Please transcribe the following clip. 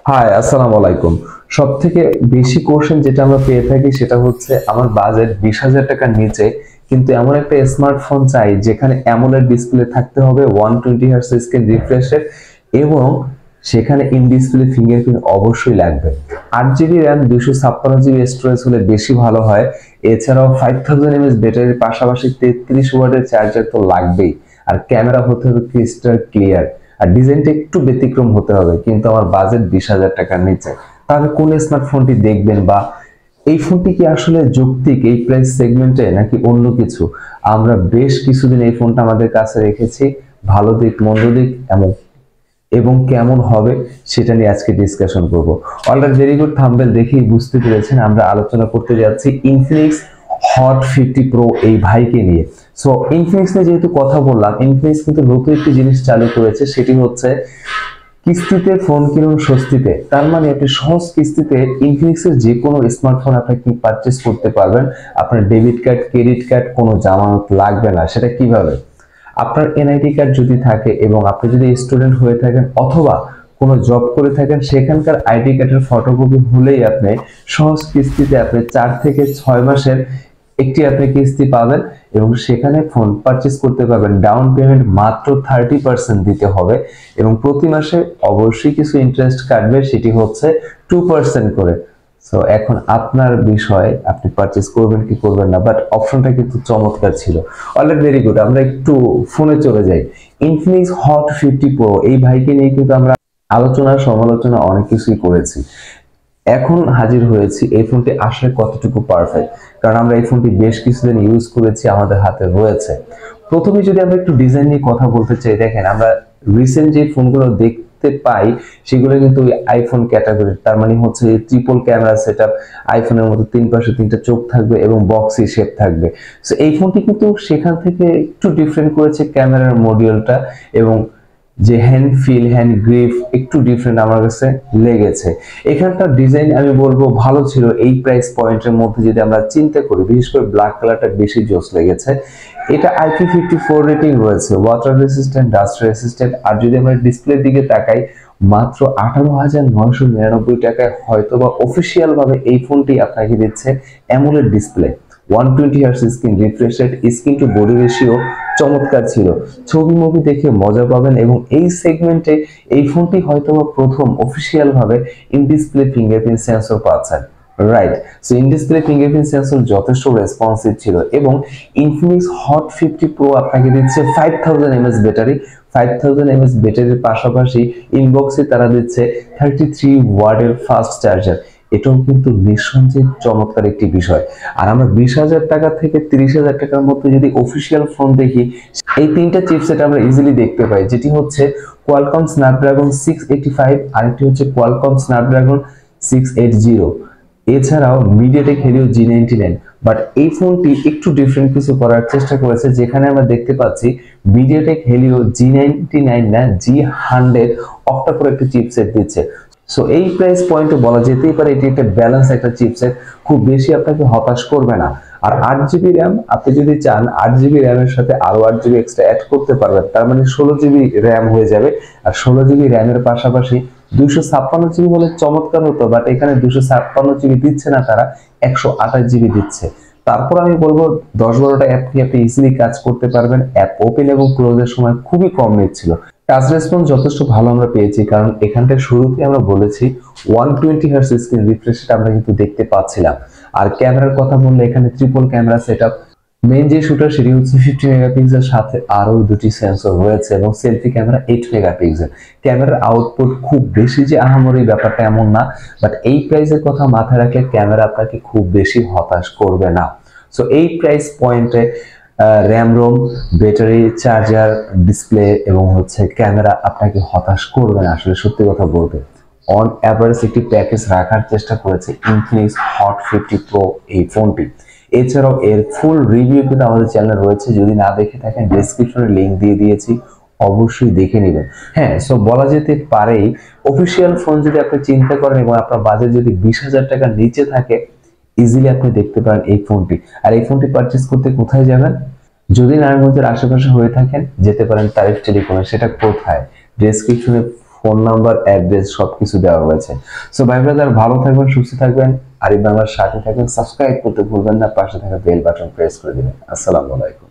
High, আসসালামু আলাইকুম। সব থেকে বেশি কোশ্চেন যেটা আমরা পেয়ে থাকি সেটা হচ্ছে আমার বাজেট 20,000 টাকার নিচে, কিন্তু এমন একটা স্মার্টফোন চাই যেখানে অ্যামোলেড ডিসপ্লে থাকতে হবে, 120 হার্টজ স্ক্রিন রিফ্রেশ রেট, এবং সেখানে ইন ডিসপ্লে ফিঙ্গারপ্রিন্ট অবশ্যই লাগবে। 8 জিবি র্যাম, 256 জিবি স্টোরেজ হলে বেশি ভালো হয়। এছাড়াও 5000 mAh ব্যাটারির পাশাপাশি 33 ওয়াটের চার্জার তো লাগবেই। আর ক্যামেরা হতে হবে ক্রিস্টাল ক্লিয়ার। আর ডিজাইনটা একটু ব্যতিক্রম হতে হবে, কিন্তু আমার বাজেট 20,000 টাকার নিচে। তাহলে কোন স্মার্টফোনটি দেখবেন, বা এই ফোনটি কি আসলে যৌক্তিক এই প্রাইস সেগমেন্টে নাকি অন্য কিছু? আমরা বেশ কিছুদিন এই ফোনটা আমাদের কাছে রেখেছি, ভালো দিক মন্দ দিক এবং কেমন হবে সেটা নিয়ে আজকে ডিসকাশন করব। অলরেডি ভেরি গুড, থাম্বনেল দেখেই বুঝতে পেরেছেন আমরা আলোচনা করতে যাচ্ছি ইনফিনিক্স হট 50 প্রো এই ভাইকে নিয়ে। সো ইনফিনিক্স নিয়ে যেহেতু কথা বললাম, ইনফিনিক্স কিন্তু নতুন একটি জিনিস চালু করেছে, সেটি হচ্ছে কিস্তিতে ফোন কিনুন স্বস্তিতে। তার মানে আপনি সহজ কিস্তিতে ইনফিনিক্সের যে কোনো স্মার্টফোন আপনি কি পারচেজ করতে পারবেন। আপনার ডেবিট কার্ড, ক্রেডিট কার্ড, কোনো জামানত লাগবে না। সেটা কিভাবে? আপনার এনআইডি কার্ড যদি থাকে এবং আপনি যদি স্টুডেন্ট হয়ে থাকেন অথবা কোনো জব করে থাকেন, সেখানকার আইডি কার্ডের ফটোকপি হলেই আপনি সহজ কিস্তিতে আপনি 4 থেকে 6 মাসের একটি আপনি কিস্তি পাবেন এবং সেখানে ফোন পারচেজ করতে পারবেন। ডাউন পেমেন্ট মাত্র 30% দিতে হবে এবং প্রতি মাসে অবশ্যই কিছু ইন্টারেস্ট কাটবে, সেটি হচ্ছে 2% করে। সো এখন আপনার বিষয়, আপনি পারচেজ করবেন কি করবেন না, বাট অপশনটা কিন্তু চমৎকার ছিল। Already very good. আমরা একটু ফোনে চলে যাই। ইনফিনিক্স হট 50 প্রো এই ভাইকে নিয়ে কিন্তু আমরা আলোচনা সমালোচনা অনেক কিছুই করেছি। এখন হাজির হয়েছি এই ফোনটি আসলে কতটুকু পারফেক্ট, কারণ আমরা এই ফোনটি বেশ কিছুদিন ইউজ করেছি, আমাদের হাতে রয়েছে। প্রথমে যদি আমরা একটু ডিজাইন নিয়ে কথা বলতে চাই, দেখেন আমরা রিসেন্ট যে ফোনগুলো দেখতে পাই সেগুলো কিন্তু ওই আইফোন ক্যাটাগরির। তার মানে হচ্ছে ট্রিপল ক্যামেরা সেটআপ, আইফোনের মতো 3 পাশে 3টা চোখ থাকবে এবং বক্সি শেপ থাকবে। সো এই ফোনটি কিন্তু সেখান থেকে একটু ডিফারেন্ট করেছে ক্যামেরার মডিউলটা, এবং যে হ্যান্ড ফিল, হ্যান্ড গ্রিপ একটু ডিফারেন্ট আমার কাছে লেগেছে। এখানকার ডিজাইন আমি বলবো ভালো ছিল। এই প্রাইস পয়েন্টের মধ্যে যদি আমরা চিন্তা করি, বিশেষ করে ব্ল্যাক কালারটা বেশি জোস লেগেছে। এটা IP54 রেটিং রয়েছে, ওয়াটার রেসিস্ট্যান্ট, ডাস্ট রেসিস্ট্যান্ট। আর যদি আমরা ডিসপ্লের দিকে তাকাই, মাত্র 18,999 টাকায় হয়তোবা অফিসিয়াল ভাবে এই ফোনটি আপনাকে দিচ্ছে AMOLED display, 120 hertz screen refresh rate, screen to body ratio চমৎকার ছিল। ছবি মুভি দেখে মজা পাবেন এবং এই সেগমেন্টে এই ফোনটি হয়তোবা প্রথম অফিসিয়াল ভাবে ইন ডিসপ্লে ফিঙ্গারপ্রিন্ট সেন্সর পাচ্ছেন। Right. So in display fingerprint sensor যথেষ্ট রেসপন্সিভ ছিল এবং ইনফিনিক্স হট 50 প্রো আপনাকে দিচ্ছে 5000 mAh ব্যাটারি। 5000 mAh ব্যাটারির পাশাপাশি ইনবক্সে তারা দিচ্ছে 33 ওয়াটের ফাস্ট চার্জার। এটাও কিন্তু নিঃসন্দেহে চমৎকার একটি বিষয়। আর আমরা 20,000 টাকা থেকে 30,000 টাকার মধ্যে যদি অফিসিয়াল ফোন দেখি, এই তিনটা চিপসেট আমরা ইজিলি দেখতে পাই, যেটি হচ্ছে কোয়ালকম স্ন্যাপড্রাগন 685, আরেকটি হচ্ছে কোয়ালকম স্ন্যাপড্রাগন 680, এছাড়াও মিডিয়াটেক হেলিও G99। বাট এই ফোনটি একটু ডিফারেন্ট কিছু করার চেষ্টা করেছে, যেখানে আমরা দেখতে পাচ্ছি মিডিয়াটেক হেলিও G99 না G100 অক্টা করে একটি চিপসেট দিচ্ছে। সো এই প্রাইস পয়েন্টে বলা যেতেই পারে এটি একটা ব্যালেন্স একটা চিপসেট, খুব বেশি আপনাকে হতাশ করবে না। আর 8 জিবি র্যাম, আপনি যদি চান 8 জিবি র্যামের সাথে আরো 8 জিবি এক্সট্রা অ্যাড করতে পারবেন, তার মানে 16 জিবি র্যাম হয়ে যাবে। আর 16 জিবি র্যামের পাশাপাশি 256 জিবি হলে চমৎকার হতো, বাট এখানে 256 জিবি দিচ্ছে না, তারা 128 জিবি দিচ্ছে। তারপর আমি বলবো 10-12টা অ্যাপ নিয়ে আপনি ইজিলি কাজ করতে পারবেন। অ্যাপ ওপেন এবং ক্লোজের সময় খুবই কম নিচ্ছিল। টাচ রেসপন্স যথেষ্ট ভালো আমরা পেয়েছি, কারণ এখানটায় শুরুতে আমরা বলেছি 120 হার্টজ স্ক্রিন রিফ্রেশ রেট আমরা কিন্তু দেখতে পাচ্ছিলাম। আর ক্যামেরার কথা বললে এখানে ট্রিপল ক্যামেরা সেটআপ, মেইন যে শুটার সেটি হচ্ছে 50 মেগাপিক্সেল, সাথে আরো দুটি সেন্সর রয়েছে এবং সেলফি ক্যামেরা 8 মেগাপিক্সেল। ক্যামেরার আউটপুট খুব বেশি যে আহামরি ব্যাপারটা এমন না, বাট এই প্রাইসের কথা মাথায় রাখলে ক্যামেরা আপনাকে খুব বেশি হতাশ করবে না। সো এই প্রাইস পয়েন্টে RAM ROM, battery, charger, display এবং হচ্ছে ক্যামেরা আপনাকে হতাশ করবে না। আসলে সত্যি কথা বলতে অন অ্যাভারেজ একটি প্যাকেজ রাখার চেষ্টা করেছে ইনফিনিক্স হট 50 প্রো এই ফোনটি। এছাড়াও এর ফুল রিভিউ কিন্তু আমাদের চ্যানেলে রয়েছে, যদি না দেখে থাকেন ডেসক্রিপশনে লিংক দিয়ে দিয়েছি, অবশ্যই দেখে নেবেন। হ্যাঁ, সো বলা যেতে পারে অফিসিয়াল ফোন যদি আপনি চিন্তা করেন এবং আপনার বাজেট যদি 20,000 টাকার নিচে থাকে, ইজিলি আপনি দেখতে পারেন এই ফোনটি। আর এই ফোনটি পারচেজ করতে কোথায় যাবেন? যদি নারায়ণগঞ্জের আশেপাশে হয়ে থাকেন, যেতে পারেন তারিফ টেলিকমে। সেটা কোথায়? ডেসক্রিপশনে ফোন নাম্বার, অ্যাড্রেস সবকিছু দেওয়া হয়েছে। সো ভাই ব্রাদার, ভালো থাকবেন, সুস্থ থাকবেন, আরিফ বাংলার সাথে থাকবেন, সাবস্ক্রাইব করতে ভুলবেন না, পাশে থাকা বেল বাটন প্রেস করে দিবেন। আসসালামু আলাইকুম।